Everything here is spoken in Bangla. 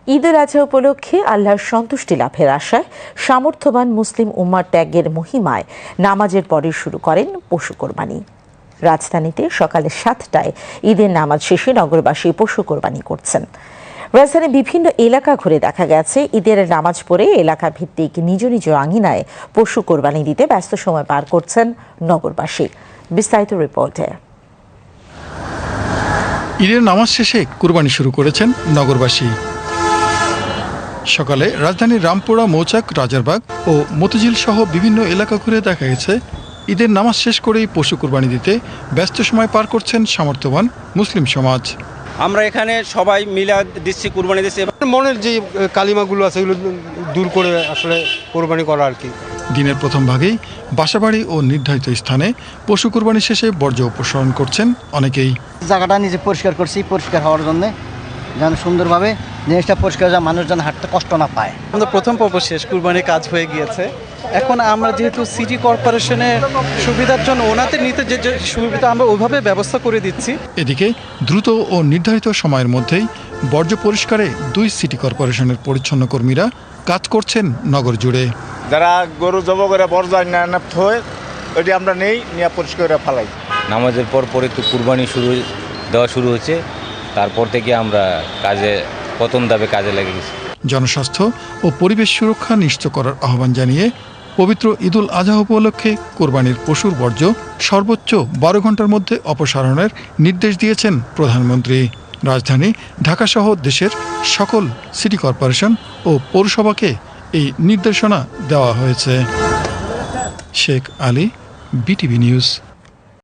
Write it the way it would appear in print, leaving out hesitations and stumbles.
ঈদের আজহা উপলক্ষে আল্লাহর সন্তুষ্টি লাভের আশায় সামর্থ্যবান মুসলিম উম্মার ত্যাগের মহিমায় নামাজের পরে শুরু করেন পশু কোরবানি। রাজধানীতে সকালে 7টায় ঈদের নামাজ শেষে নগরবাসী পশু কোরবানি করছেন। রাজধানীর বিভিন্ন এলাকা ঘুরে দেখা গেছে ঈদের নামাজ পড়ে এলাকা ভিত্তিক নিজ নিজ আঙিনায় পশু কোরবানি দিতে ব্যস্ত সময় পার করছেন নগরবাসী। বিস্তারিত রিপোর্টে। ঈদের নামাজ শেষে কুরবানি শুরু করেছেন নগরবাসী। সকালে রাজধানীর রামপুরা, মৌচাক, রাজারবাগ ও মতিঝিল সহ বিভিন্ন এলাকা ঘুরে দেখা গেছে ঈদের নামাজ শেষ করেই পশু কুরবানি দিতে ব্যস্ত সময় পার করছেন সামর্থ্যবান মুসলিম সমাজ। আমরা এখানে সবাই মিলে দিচ্ছি, কুরবানি দিচ্ছি। মনের যে কালিমাগুলো আছে এগুলো দূর করে আসলে কোরবানি করা আর কি। দিনের প্রথম ভাগেই বাসাবাড়ি ও নির্ধারিত স্থানে পশু কুরবানি শেষে বর্জ্য অপসারণ করছেন অনেকেই। জায়গাটা নিজে পরিষ্কার করছি, পরিষ্কার হওয়ার জন্য যেন সুন্দরভাবে জিনিসটা পরিষ্কার যা মানুষ যেন হাঁটতে কষ্ট না পায়। আমাদের প্রথম পর্ব শেষ, কুরবানির কাজ হয়ে গিয়েছে। এখন আমরা যেহেতু সিটি কর্পোরেশনের সুবিধার জন্য ওনাদের নিতে যে সুবিধা আমরা ওইভাবে ব্যবস্থা করে দিচ্ছি। এদিকে দ্রুত ও নির্ধারিত সময়ের মধ্যেই বর্জ্য পরিষ্কারে 2 সিটি কর্পোরেশনের পরিচ্ছন্ন কর্মীরা কাজ করছেন নগর জুড়ে। যারা গরু জব করে বর্জ্য হয় ওইটি আমরা নেই নিয়ে পরিষ্কার করে ফেলাই। নামাজের পরই তো কুরবানি দেওয়া শুরু হচ্ছে, তারপর থেকে আমরা প্রথম ধাপে কাজে লেগে গেছি। জনস্বাস্থ্য ও পরিবেশ সুরক্ষা নিশ্চিত করার আহ্বান জানিয়ে পবিত্র ঈদুল আজহা উপলক্ষে কোরবানির পশুর বর্জ্য সর্বোচ্চ 12 ঘন্টার মধ্যে অপসারণের নির্দেশ দিয়েছেন প্রধানমন্ত্রী। রাজধানী ঢাকাসহ দেশের সকল সিটি কর্পোরেশন ও পৌরসভাকে এই নির্দেশনা দেওয়া হয়েছে। Sheikh Ali, BTV news.